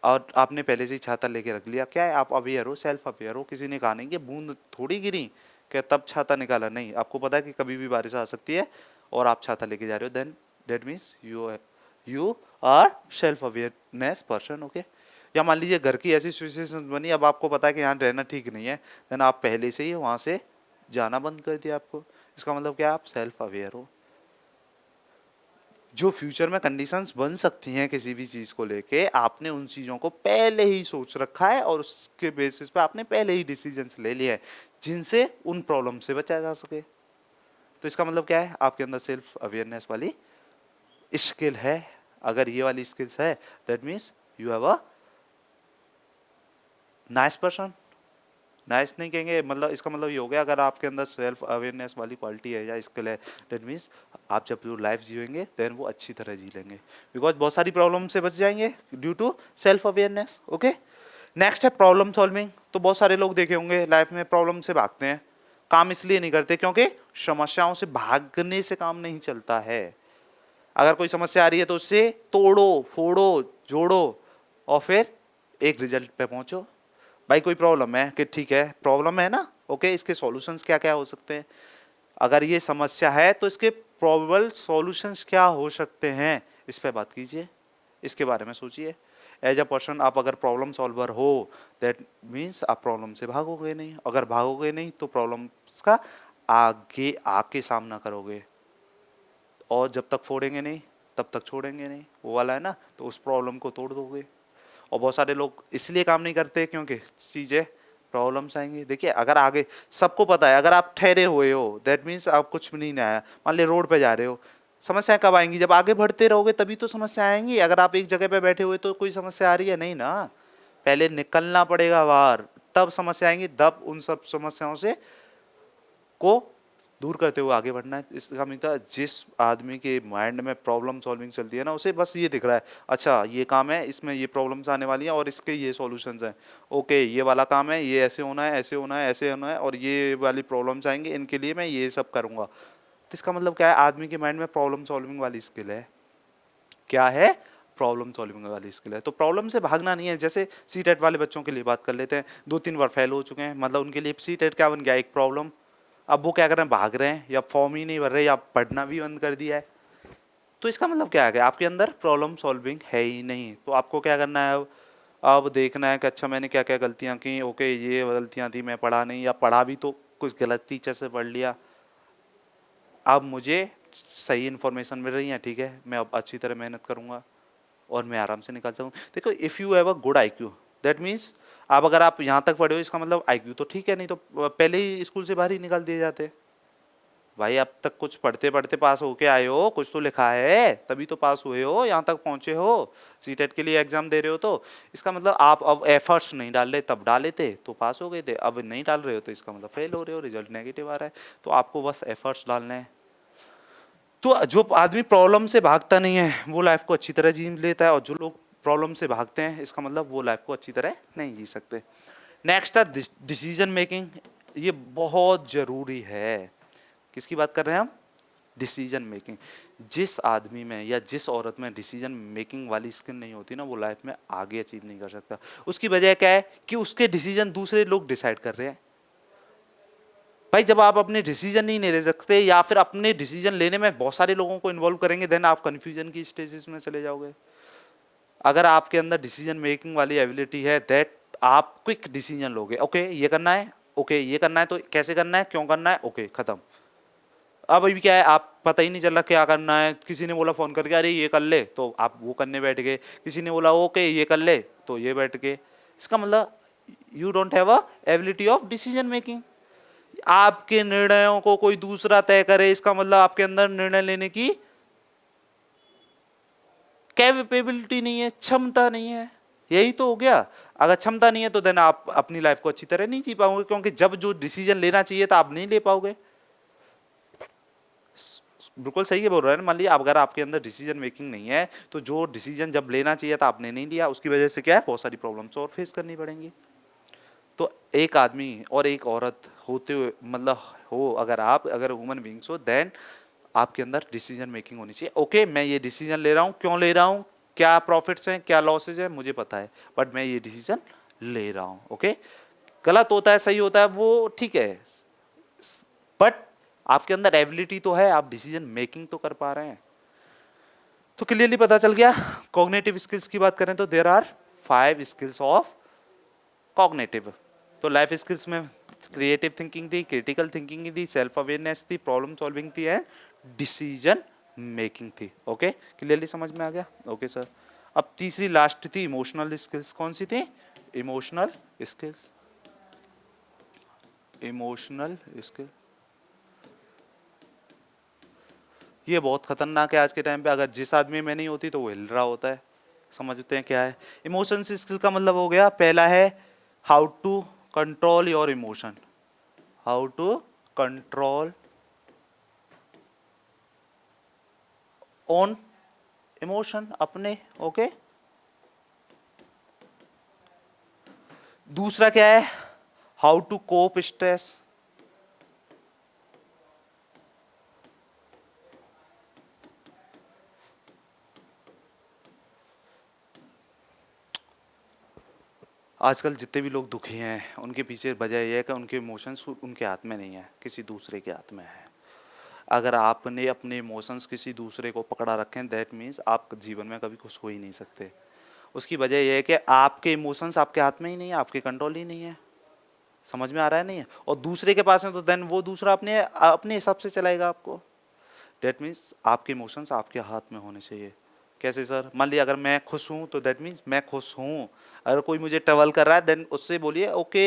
और आपने पहले से ही छाता लेके रख लिया, क्या है आप अवेयर हो, सेल्फ अवेयर हो, किसी ने कहा नहीं कि बूंद थोड़ी गिरी क्या तब छाता निकाला, नहीं, आपको पता है कि कभी भी बारिश आ सकती है और आप छाता लेके जा रहे हो, then that means you are self awareness person, okay. या मान लीजिए घर की ऐसी सिचुएशन बनी, अब आपको पता है कि यहाँ रहना ठीक नहीं है, देन आप पहले से ही वहाँ से जाना बंद कर दिया आपको, इसका मतलब क्या, आप सेल्फ अवेयर हो। जो फ्यूचर में कंडीशंस बन सकती हैं किसी भी चीज़ को लेके, आपने उन चीज़ों को पहले ही सोच रखा है और उसके बेसिस पे आपने पहले ही डिसीजंस ले लिए हैं जिनसे उन प्रॉब्लम से बचा जा सके। तो इसका मतलब क्या है, आपके अंदर सेल्फ अवेयरनेस वाली स्किल है। अगर ये वाली स्किल्स है that means you have a nice person. Nice नहीं कहेंगे, मतलब इसका मतलब ये हो गया, अगर आपके अंदर सेल्फ अवेयरनेस वाली क्वालिटी है या स्किल है, दैट मीन्स आप जब जो लाइफ जिएंगे देन वो अच्छी तरह जी लेंगे, बिकॉज बहुत सारी प्रॉब्लम से बच जाएंगे due to self awareness, okay. Next है प्रॉब्लम सॉल्विंग। तो बहुत सारे लोग देखे होंगे लाइफ में प्रॉब्लम से भागते हैं, काम इसलिए नहीं करते क्योंकि समस्याओं से भागने से काम नहीं चलता है। अगर कोई समस्या आ रही है तो उससे तोड़ो फोड़ो जोड़ो और फिर एक रिजल्ट पे पहुंचो। भाई कोई प्रॉब्लम है कि ठीक है प्रॉब्लम है ना, ओके, इसके सॉल्यूशंस क्या क्या हो सकते हैं, अगर ये समस्या है तो इसके प्रोबेबल सॉल्यूशंस क्या हो सकते हैं, इस पे बात कीजिए, इसके बारे में सोचिए। एज अ पर्सन आप अगर प्रॉब्लम सॉल्वर हो दैट मीन्स आप प्रॉब्लम से भागोगे नहीं, अगर भागोगे नहीं तो प्रॉब्लम्स का आगे आके सामना करोगे, और जब तक फोड़ेंगे नहीं तब तक छोड़ेंगे नहीं, वो वाला है ना, तो उस प्रॉब्लम को तोड़ दोगे। और बहुत सारे लोग इसलिए काम नहीं करते क्योंकि चीज़ें प्रॉब्लम्स आएंगी। देखिए अगर आगे सबको पता है, अगर आप ठहरे हुए हो दैट मीन्स आप कुछ भी नहीं आया, मान लीजिए रोड पे जा रहे हो, समस्याएं कब आएंगी, जब आगे बढ़ते रहोगे तभी तो समस्या आएंगी। अगर आप एक जगह पे बैठे हुए तो कोई समस्या आ रही है नहीं ना, पहले निकलना पड़ेगा बाहर, तब समस्या आएंगी, तब उन सब समस्याओं से को दूर करते हुए आगे बढ़ना है। इसका मतलब जिस आदमी के माइंड में प्रॉब्लम सॉल्विंग चलती है ना, उसे बस ये दिख रहा है अच्छा ये काम है इसमें ये प्रॉब्लम्स आने वाली हैं और इसके ये सॉल्यूशंस हैं, ओके ये वाला काम है ये ऐसे होना है ऐसे होना है ऐसे होना है और ये वाली प्रॉब्लम्स आएंगे इनके लिए मैं ये सब करूँगा। तो इसका मतलब क्या है, आदमी के माइंड में प्रॉब्लम सॉल्विंग वाली स्किल है। क्या है, प्रॉब्लम सॉल्विंग वाली स्किल है। तो प्रॉब्लम से भागना नहीं है। जैसे सी टेट वाले बच्चों के लिए बात कर लेते हैं, 2-3 बार फेल हो चुके हैं, मतलब उनके लिए सी टेट क्या बन गया, एक प्रॉब्लम। अब वो क्या कर रहे हैं, भाग रहे हैं या फॉर्म ही नहीं भर रहे या पढ़ना भी बंद कर दिया है। तो इसका मतलब क्या है, आपके अंदर प्रॉब्लम सॉल्विंग है ही नहीं। तो आपको क्या करना है, अब देखना है कि अच्छा मैंने क्या क्या गलतियां की, ओके ये गलतियां थी, मैं पढ़ा नहीं या पढ़ा भी तो कुछ गलत टीचर से पढ़ लिया, अब मुझे सही इन्फॉर्मेशन मिल रही है, ठीक है मैं अब अच्छी तरह मेहनत करूंगा और मैं आराम से निकल सकूँ। देखो if you have a good IQ that means आप अगर आप यहाँ तक पढ़े हो इसका मतलब IQ तो ठीक है, नहीं तो पहले ही स्कूल से बाहर ही निकाल दिए जाते। भाई अब तक कुछ पढ़ते पढ़ते पास होके आए हो, कुछ तो लिखा है तभी तो पास हुए हो, यहाँ तक पहुँचे हो, सीटेट के लिए एग्जाम दे रहे हो, तो इसका मतलब आप अब एफर्ट्स नहीं डाल रहे, तब डाले थे तो पास हो गए थे, अब नहीं डाल रहे हो तो इसका मतलब फेल हो रहे हो, रिजल्ट नेगेटिव आ रहा है। तो आपको बस एफर्ट्स डालने हैं। तो जो आदमी प्रॉब्लम से भागता नहीं है वो लाइफ को अच्छी तरह जी लेता है, और जो लोग प्रॉब्लम से भागते हैं इसका मतलब वो लाइफ को अच्छी तरह नहीं जी सकते। नेक्स्ट है डिसीजन मेकिंग। ये बहुत जरूरी है। किसकी बात कर रहे हैं हम, डिसीजन मेकिंग। जिस आदमी में या जिस औरत में डिसीजन मेकिंग वाली स्किल नहीं होती ना, वो लाइफ में आगे अचीव नहीं कर सकता। उसकी वजह क्या है कि उसके डिसीजन दूसरे लोग डिसाइड कर रहे हैं। भाई जब आप अपने डिसीजन नहीं ले सकते या फिर अपने डिसीजन लेने में बहुत सारे लोगों को इन्वॉल्व करेंगे, देन आप कंफ्यूजन की स्टेजेस में चले जाओगे। अगर आपके अंदर डिसीजन मेकिंग वाली एबिलिटी है दैट आप क्विक डिसीजन लोगे, ओके ये करना है, ओके ये करना है, तो कैसे करना है, क्यों करना है, ओके खत्म। अब अभी क्या है, आप पता ही नहीं चल रहा क्या करना है, किसी ने बोला फोन करके अरे ये कर ले तो आप वो करने बैठ गए, किसी ने बोला ओके ये कर ले तो ये बैठ गए। इसका मतलब you don't have a ability of decision making. आपके निर्णयों को कोई दूसरा तय करे, इसका मतलब आपके अंदर निर्णय लेने की कैपेबिलिटी नहीं है, क्षमता नहीं है। यही तो हो गया। अगर क्षमता नहीं है तो देन आप अपनी लाइफ को अच्छी तरह नहीं जी पाओगे, क्योंकि जब जो डिसीजन लेना चाहिए था आप नहीं ले पाओगे। बिल्कुल सही है बोल रहे हैं। मान लीजिए अगर आपके अंदर डिसीजन मेकिंग नहीं है तो जो डिसीजन जब लेना चाहिए था आपने नहीं लिया, उसकी वजह से क्या है, बहुत सारी प्रॉब्लम्स और फेस करनी पड़ेंगी। तो एक आदमी और एक औरत होते हुए मतलब हो, अगर ह्यूमन बींग्स हो, देन आपके अंदर डिसीजन मेकिंग होनी चाहिए। ओके मैं ये डिसीजन ले रहा हूँ, क्यों ले रहा हूँ, क्या प्रॉफिट्स हैं क्या लॉसेज हैं मुझे पता है, बट मैं ये डिसीजन ले रहा हूँ। ओके गलत होता है सही होता है वो ठीक है, बट आपके अंदर एबिलिटी तो है, आप डिसीजन मेकिंग तो कर पा रहे हैं। तो क्लियरली पता चल गया। कॉग्निटिव स्किल्स की बात करें तो there are 5 skills of cognitive. तो लाइफ स्किल्स में क्रिएटिव थिंकिंग थी, क्रिटिकल थिंकिंग थी, सेल्फ अवेयरनेस थी, प्रॉब्लम सॉल्विंग थी एंड डिसीजन मेकिंग थी। ओके क्लियरली समझ में आ गया। Okay sir. अब तीसरी लास्ट थी इमोशनल स्किल्स। कौन सी थी? Emotional skills. इमोशनल स्किल ये बहुत खतरनाक है आज के टाइम पे। अगर जिस आदमी में नहीं होती तो वो हिल रहा होता है। समझते हैं क्या है इमोशंस स्किल का मतलब? हो गया पहला है how to control your emotion, how to control on emotion अपने। ओके दूसरा क्या है? How to cope stress. आजकल जितने भी लोग दुखी हैं उनके पीछे वजह यह है कि उनके इमोशंस उनके हाथ में नहीं है, किसी दूसरे के हाथ में है। अगर आपने अपने इमोशंस किसी दूसरे को पकड़ा रखे हैं दैट मीन्स आप जीवन में कभी खुश हो ही नहीं सकते। उसकी वजह यह है कि आपके इमोशंस आपके हाथ में ही नहीं है, आपके कंट्रोल ही नहीं है। समझ में आ रहा है नहीं है? और दूसरे के पास है तो देन वो दूसरा अपने अपने हिसाब से चलाएगा आपको। दैट मीन्स आपके इमोशंस आपके हाथ में होने चाहिए। कैसे सर? मान लिया अगर मैं खुश हूँ तो दैट मीन्स मैं खुश हूँ। अगर कोई मुझे ट्रबल कर रहा है देन उससे बोलिए ओके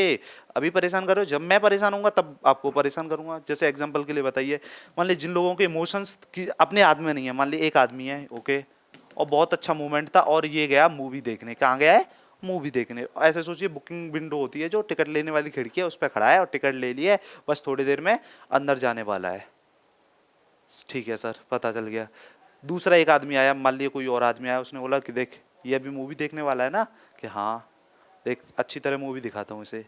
अभी परेशान कर रहे हो, जब मैं परेशान होऊंगा तब आपको परेशान करूंगा। जैसे एग्जांपल के लिए बताइए, मान लीजिए जिन लोगों के इमोशंस की अपने हाथ में नहीं है, मान लीजिए एक आदमी है ओके और बहुत अच्छा मूवमेंट था और ये गया मूवी देखने। कहाँ गया है? मूवी देखने। ऐसे सोचिए बुकिंग विंडो होती है जो टिकट लेने वाली खिड़की है, उस पर खड़ा है और टिकट ले लिया है, बस थोड़ी देर में अंदर जाने वाला है। ठीक है सर पता चल गया। दूसरा एक आदमी आया, मान लिया कोई और आदमी आया, उसने बोला कि देख ये अभी मूवी देखने वाला है ना, कि हाँ देख अच्छी तरह मूवी दिखाता हूँ इसे।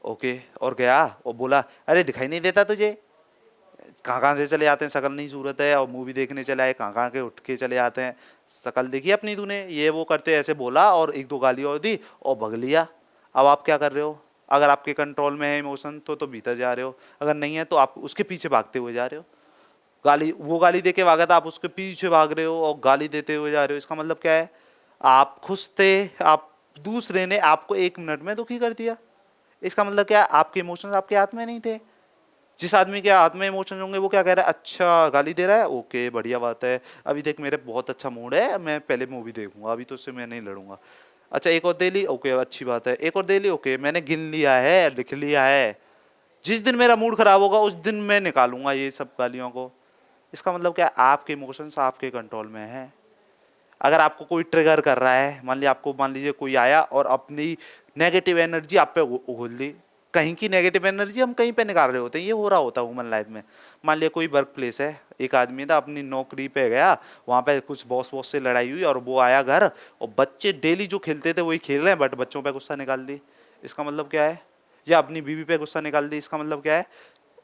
ओके और गया और बोला अरे दिखाई नहीं देता तुझे, कहाँ कहाँ से चले आते हैं, शकल नहीं सूरत है, और मूवी देखने चले आए कहाँ कहाँ के उठ के चले आते हैं, शकल देखी अपनी तूने, ये वो करते ऐसे बोला और एक दो गाली और दी और भग लिया। अब आप क्या कर रहे हो? अगर आपके कंट्रोल में है इमोशन तो भीतर जा रहे हो, अगर नहीं है तो आप उसके पीछे भागते हुए जा रहे हो। गाली वो गाली देके भागा था, आप उसके पीछे भाग रहे हो और गाली देते हुए जा रहे हो। इसका मतलब क्या है? आप खुश थे, आप दूसरे ने आपको 1 मिनट में दुखी कर दिया। इसका मतलब क्या है? आपके इमोशंस आपके हाथ में नहीं थे। जिस आदमी के हाथ में इमोशंस होंगे वो क्या कह रहा है, अच्छा गाली दे रहा है ओके बढ़िया बात है, अभी देख मेरे बहुत अच्छा मूड है, मैं पहले मूवी देखूंगा, अभी तो उससे मैं नहीं लड़ूंगा। अच्छा एक और दे ली ओके अच्छी बात है, एक और दे ली ओके मैंने गिन लिया है लिख लिया है, जिस दिन मेरा मूड खराब होगा उस दिन मैं निकालूंगा ये सब गालियों को। इसका मतलब क्या है? आपके इमोशंस आपके कंट्रोल में है। अगर आपको कोई ट्रिगर कर रहा है, मान लीजिए कोई आया और अपनी नेगेटिव एनर्जी आप पे उगल दी, कहीं की नेगेटिव एनर्जी हम कहीं पे निकाल रहे होते हैं, ये हो रहा होता है ह्यूमन लाइफ में। मान लिया कोई वर्क प्लेस है, एक आदमी था अपनी नौकरी पे गया, वहाँ पे कुछ बॉस बॉस से लड़ाई हुई और वो आया घर और बच्चे डेली जो खेलते थे वही खेल रहे हैं बट बच्चों पे गुस्सा निकाल दी। इसका मतलब क्या है? या अपनी बीवी पे गुस्सा निकाल दी। इसका मतलब क्या है?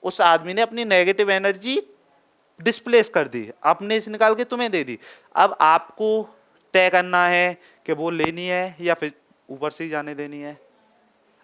उस आदमी ने अपनी नेगेटिव एनर्जी डिस्प्लेस कर दी, आपने इसे निकाल के तुम्हें दे दी। अब आपको तय करना है कि वो लेनी है या फिर ऊपर से ही जाने देनी है।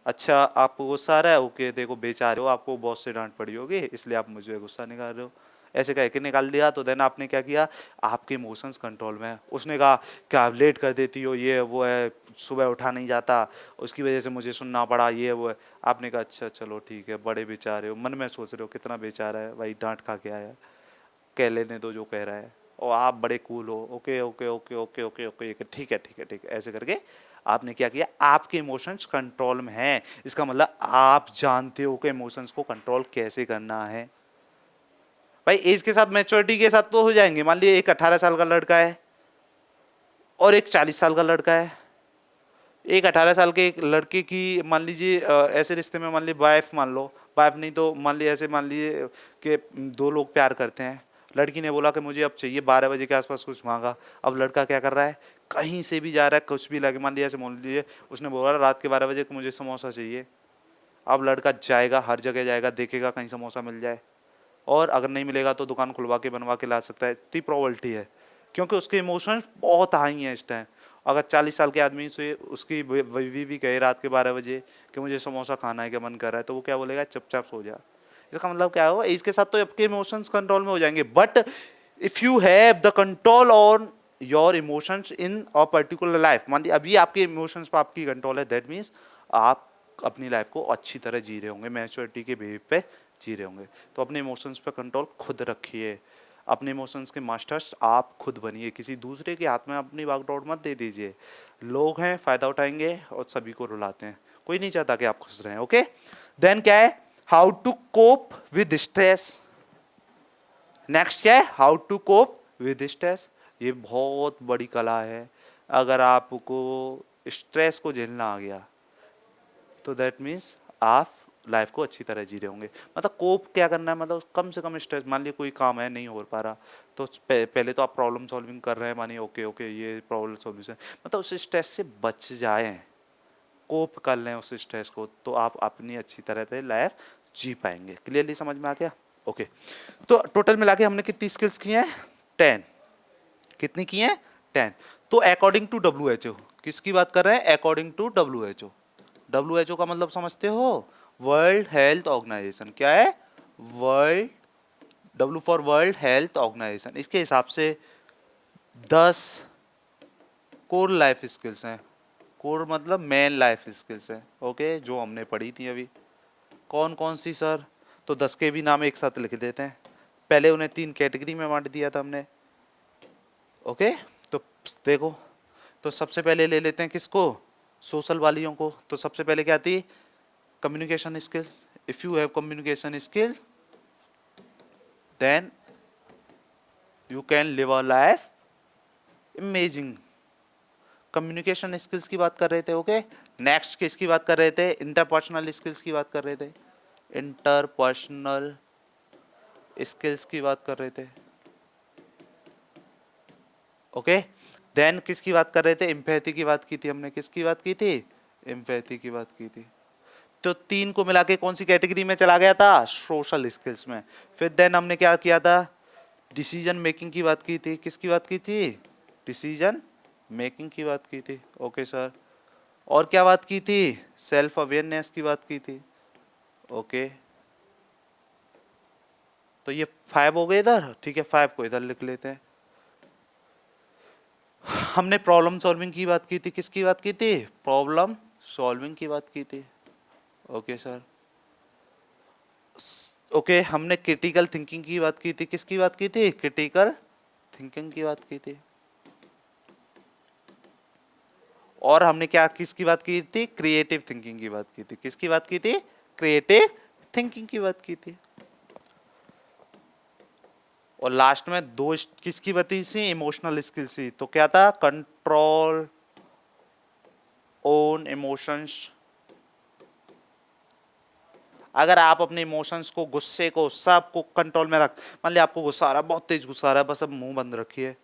अच्छा आपको गुस्सा आ रहा है ओके देखो बेचा रहे हो, आपको बॉस से डांट पड़ी होगी इसलिए आप मुझे गुस्सा निकाल रहे हो, ऐसे कह के निकाल दिया। तो देन आपने क्या किया? आपके इमोशंस कंट्रोल में है। उसने कहा क्या आप लेट कर देती हो, ये वो है, सुबह उठा नहीं जाता, उसकी वजह से मुझे सुनना पड़ा, ये वो है। आपने कहा अच्छा चलो ठीक है, बड़े बेचारे हो, मन में सोच रहे हो कितना बेचारा है भाई, डांट खा के आया, कह लेने दो जो कह रहा है, और आप बड़े कूल हो, okay okay okay okay okay okay ठीक है ठीक है ठीक है, ऐसे करके आपने क्या किया? आपके इमोशंस कंट्रोल में हैं। इसका मतलब आप जानते हो कि इमोशंस को कंट्रोल कैसे करना है। भाई एज के साथ मैच्योरिटी के साथ तो हो जाएंगे। मान लीजिए एक 18 साल का लड़का है और एक 40 साल का लड़का है, एक 18 साल के एक लड़के की मान लीजिए ऐसे रिश्ते में मान लीजिए वाइफ मान लो, वाइफ नहीं तो मान लीजिए ऐसे मान लीजिए कि दो लोग प्यार करते हैं, लड़की ने बोला कि मुझे अब चाहिए, 12 बजे के आसपास कुछ मांगा, अब लड़का क्या कर रहा है, कहीं से भी जा रहा है, कुछ भी लगे, मान लीजिए ऐसे मान लीजिए उसने बोला रात के 12 बजे को मुझे समोसा चाहिए, अब लड़का जाएगा, हर जगह जाएगा, देखेगा कहीं समोसा मिल जाए, और अगर नहीं मिलेगा तो दुकान खुलवा के बनवा के ला सकता है, इतनी प्रोबेबिलिटी है, क्योंकि उसके इमोशंस बहुत हाई हैं इस टाइम। अगर 40 साल के आदमी से उसकी बीवी भी कहे रात के 12 बजे कि मुझे समोसा खाना है, कि मन कर रहा है, तो वो क्या बोलेगा, चुपचाप सो जा। इसका मतलब क्या होगा, इसके साथ तो आपके इमोशंस कंट्रोल में हो जाएंगे, but if you have the control on your emotions in a particular life, मान लीजिए अभी आपके इमोशंस पर आपकी कंट्रोल है, दैट मीन्स आप अपनी लाइफ को अच्छी तरह जी रहे होंगे, मैच्योरिटी के बेस पे जी रहे होंगे। तो अपने इमोशंस पे कंट्रोल खुद रखिए, अपने इमोशंस के मास्टर्स आप खुद बनिए, किसी दूसरे के हाथ में अपनी बागडोर मत दे दीजिए। लोग हैं फ़ायदा उठाएंगे और सभी को रुलाते हैं, कोई नहीं चाहता कि आप खुश रहें। ओके, देन क्या है, how to cope with stress. Next क्या है, how to cope with stress. ये बहुत बड़ी कला है, अगर आपको स्ट्रेस को झेलना आ गया तो दैट मीन्स आप लाइफ को अच्छी तरह जी रहे होंगे। मतलब कोप क्या करना है, मतलब कम से कम स्ट्रेस, मान लीजिए कोई काम है नहीं हो पा रहा, तो पहले तो आप प्रॉब्लम सॉल्विंग कर रहे हैं, मानिए ओके ओके ये प्रॉब्लम सॉल्यूशन, मतलब उस स्ट्रेस से बच जाएं, कोप कर लें उस स्ट्रेस को, तो आप अपनी अच्छी तरह से लाइफ जी पाएंगे। क्लियरली समझ में आ गया? ओके, तो टोटल मिला के हमने कितनी स्किल्स की हैं, 10। कितनी की हैं, 10। तो अकॉर्डिंग टू WHO, किसकी बात कर रहे हैं, अकॉर्डिंग टू WHO। WHO का मतलब समझते हो, वर्ल्ड हेल्थ ऑर्गेनाइजेशन। क्या है, world, W for world health organization, इसके हिसाब से 10 कोर लाइफ स्किल्स हैं। कोर मतलब मेन लाइफ स्किल्स हैं, ओके, जो हमने पढ़ी थी अभी। कौन कौन सी सर, तो 10 के भी नाम एक साथ लिख देते हैं, पहले उन्हें 3 कैटेगरी में बांट दिया था हमने। ओके, तो देखो, तो सबसे पहले ले लेते हैं किसको, सोशल वालियों को। तो सबसे पहले क्या थी, communication skills. If you have communication skill then you can live a life amazing. Communication skills की बात कर रहे थे। ओके, नेक्स्ट किसकी बात कर रहे थे, इंटरपर्सनल स्किल्स की बात कर रहे थे, इंटरपर्सनल स्किल्स की बात कर रहे थे। ओके, देन किसकी बात कर रहे थे, एम्पैथी की बात की थी हमने, किसकी बात की थी, एम्पैथी की बात की थी। तो 3 को मिला के कौन सी कैटेगरी में चला गया था, सोशल स्किल्स में। फिर देन हमने क्या किया था, डिसीजन मेकिंग की बात की थी, किसकी बात की थी, डिसीजन मेकिंग की बात की थी। ओके सर, और क्या बात की थी, सेल्फ अवेयरनेस की बात की थी। ओके, तो ये 5 हो गए इधर, ठीक है, 5 को इधर लिख लेते हैं। हमने प्रॉब्लम सॉल्विंग की बात की थी, किसकी बात की थी, प्रॉब्लम सॉल्विंग की बात की थी। ओके सर, ओके, हमने क्रिटिकल थिंकिंग की बात की थी, किसकी बात की थी, क्रिटिकल थिंकिंग की बात की थी। और हमने क्या किसकी बात की थी, क्रिएटिव थिंकिंग की बात की थी, किसकी बात की थी, क्रिएटिव थिंकिंग की बात की थी। और लास्ट में 2 किसकी बती थी, इमोशनल स्किल्स थी। तो क्या था, कंट्रोल ओन इमोशंस। अगर आप अपने इमोशंस को, गुस्से को, सब को कंट्रोल में रख, मान लिया आपको गुस्सा आ रहा है, बहुत तेज गुस्सा आ रहा है, बस अब मुंह बंद रखिए,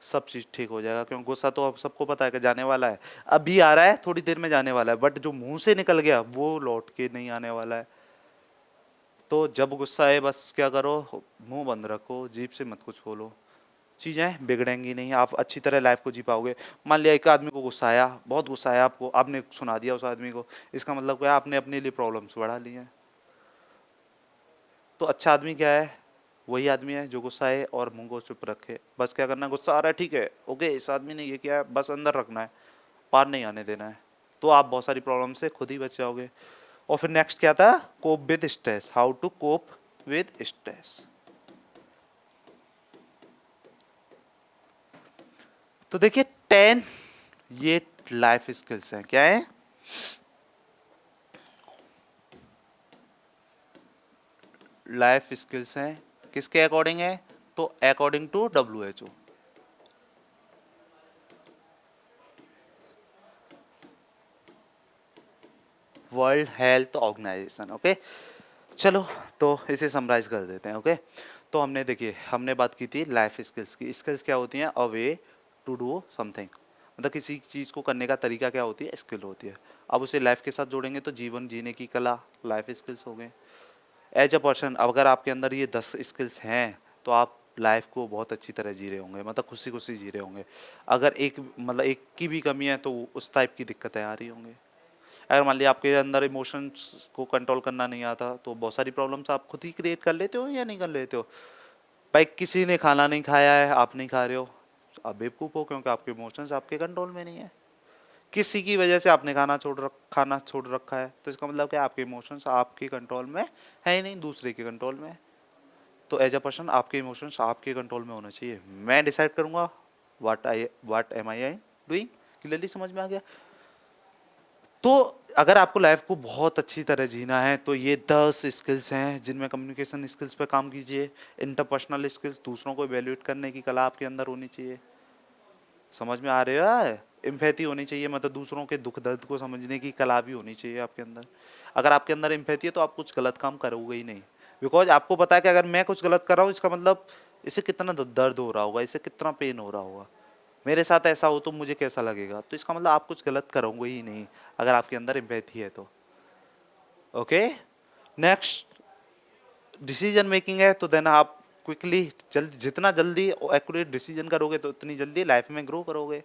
सब चीज़ ठीक हो जाएगा। क्योंकि गुस्सा तो अब सबको पता है कि जाने वाला है, अभी आ रहा है, थोड़ी देर में जाने वाला है, बट जो मुंह से निकल गया वो लौट के नहीं आने वाला है। तो जब गुस्सा है बस क्या करो, मुंह बंद रखो, जीभ से मत कुछ बोलो, चीज़ें बिगड़ेंगी नहीं, आप अच्छी तरह लाइफ को जी पाओगे। मान लिया एक आदमी को गुस्सा आया, बहुत गुस्सा आया आपको, आपने सुना दिया उस आदमी को, इसका मतलब क्या, आपने अपने लिए प्रॉब्लम्स बढ़ा ली हैं। तो अच्छा आदमी क्या है, वही आदमी है जो गुस्सा है और मुंह को चुप रखे। बस क्या करना है, गुस्सा आ रहा है ठीक है, ओके, इस आदमी ने ये किया है, बस अंदर रखना है, पार नहीं आने देना है, तो आप बहुत सारी प्रॉब्लम से खुद ही बच जाओगे। और फिर नेक्स्ट क्या था, cope with stress, how to cope with stress. तो देखिए 10 ये लाइफ स्किल्स हैं, क्या है, लाइफ स्किल्स हैं, किसके अकॉर्डिंग है, तो according to WHO। World health organization. Okay, चलो तो इसे समराइज कर देते हैं। ओके, तो हमने देखिए हमने बात की थी लाइफ स्किल्स की। स्किल्स क्या होती हैं? अ वे टू डू समथिंग, मतलब किसी चीज़ को करने का तरीका क्या होती है? स्किल होती है। अब उसे लाइफ के साथ जोड़ेंगे तो जीवन जीने की कला लाइफ स्किल्स हो गए। एज अ पर्सन अगर आपके अंदर ये 10 स्किल्स हैं तो आप लाइफ को बहुत अच्छी तरह जी रहे होंगे, मतलब खुशी खुशी जी रहे होंगे। अगर एक मतलब एक की भी कमी है तो उस टाइप की दिक्कतें आ रही होंगी। अगर मान लिया आपके अंदर इमोशंस को कंट्रोल करना नहीं आता तो बहुत सारी प्रॉब्लम्स आप खुद ही क्रिएट कर लेते हो या नहीं कर लेते हो। भाई किसी ने खाना नहीं खाया है, आप नहीं खा रहे हो, आप बेवकूफ़ हो, क्योंकि आपके इमोशंस आपके कंट्रोल में नहीं है। किसी की वजह से आपने खाना छोड़ रखा है तो इसका मतलब क्या? आपके इमोशंस आपके कंट्रोल में है ही नहीं, दूसरे के कंट्रोल में है। तो एज अ पर्सन आपके इमोशंस आपके कंट्रोल में होना चाहिए। मैं डिसाइड करूंगा what am I doing. Clearly समझ में आ गया? तो अगर आपको लाइफ को बहुत अच्छी तरह जीना है तो ये 10 स्किल्स हैं जिनमें कम्युनिकेशन स्किल्स पे काम कीजिए, इंटरपर्सनल स्किल्स, दूसरों को इवेल्युएट करने की कला आपके अंदर होनी चाहिए। समझ में आ रहा है? एम्पैथी होनी चाहिए, मतलब दूसरों के दुख दर्द को समझने की कला भी होनी चाहिए आपके अंदर। अगर आपके अंदर एम्पैथी है तो आप कुछ गलत काम करोगे ही नहीं, बिकॉज आपको पता है कि अगर मैं कुछ गलत कर रहा हूँ इसका मतलब इसे कितना दर्द हो रहा होगा, इसे कितना पेन हो रहा होगा, मेरे साथ ऐसा हो तो मुझे कैसा लगेगा, तो इसका मतलब आप कुछ गलत करोगे ही नहीं अगर आपके अंदर एम्पैथी है तो। ओके, नेक्स्ट डिसीजन मेकिंग है तो देन आप क्विकली जितना जल्दी एक्यूरेट डिसीजन करोगे तो उतनी जल्दी लाइफ में ग्रो करोगे।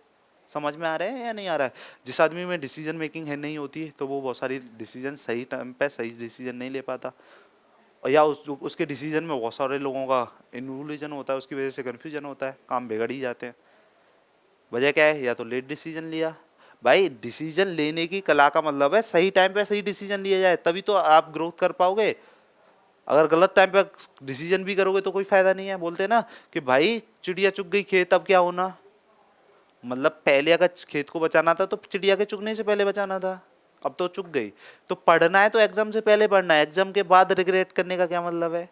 समझ में आ रहा है या नहीं आ रहा है? जिस आदमी में डिसीजन मेकिंग है नहीं होती तो वो बहुत सारी डिसीजन सही टाइम पे सही डिसीजन नहीं ले पाता, और या उसके डिसीजन में बहुत सारे लोगों का इन्वोल्यूशन होता है, उसकी वजह से कन्फ्यूजन होता है, काम बिगड़ ही जाते हैं। वजह क्या है? या तो लेट डिसीजन लिया। भाई डिसीजन लेने की कला का मतलब है सही टाइम पे सही डिसीजन लिया जाए, तभी तो आप ग्रोथ कर पाओगे। अगर गलत टाइम पे डिसीजन भी करोगे तो कोई फायदा नहीं है। बोलते हैं ना कि भाई चिड़िया चुग गई खेत, अब क्या होना, मतलब पहले अगर खेत को बचाना था तो चिड़िया के चुगने से पहले बचाना था, अब तो चुग गई। तो पढ़ना है तो एग्जाम से पहले पढ़ना है, एग्जाम के बाद रिग्रेट करने का क्या मतलब है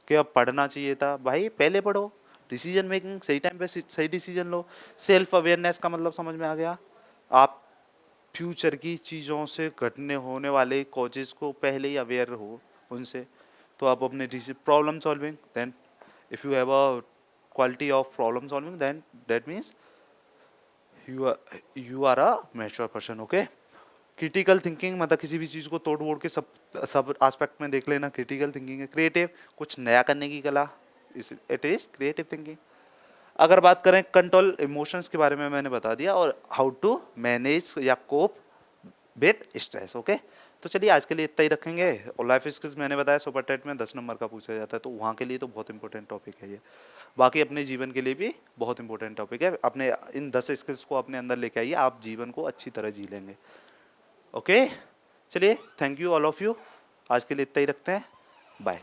कि अब पढ़ना चाहिए था? भाई पहले पढ़ो, डिसीजन मेकिंग सही टाइम पे सही डिसीजन लो। सेल्फ अवेयरनेस का मतलब समझ में आ गया? आप फ्यूचर की चीज़ों से घटने होने वाले कॉजेज को पहले ही अवेयर हो उनसे, तो आप अपने problem solving, then if you have a quality of problem solving then that means you are a mature person. Okay, critical thinking मतलब किसी भी चीज़ को तोड़ मोड़ के सब सब एस्पेक्ट में देख लेना, क्रिटिकल थिंकिंग है। क्रिएटिव, कुछ नया करने की कला, इट इज़ क्रिएटिव थिंकिंग। अगर बात करें कंट्रोल इमोशंस के बारे में मैंने बता दिया, और हाउ टू मैनेज या कोप विथ स्ट्रेस। ओके, तो चलिए आज के लिए इतना ही रखेंगे। और लाइफ स्किल्स मैंने बताया सुपर टेट में 10 नंबर का पूछा जाता है, तो वहाँ के लिए तो बहुत इंपॉर्टेंट टॉपिक है ये। बाकी अपने जीवन के लिए भी बहुत इंपॉर्टेंट टॉपिक है। अपने इन 10 स्किल्स को अपने अंदर लेके आइए, आप जीवन को अच्छी तरह जी लेंगे। ओके, चलिए thank you all of you, आज के लिए इतना ही रखते हैं, बाय।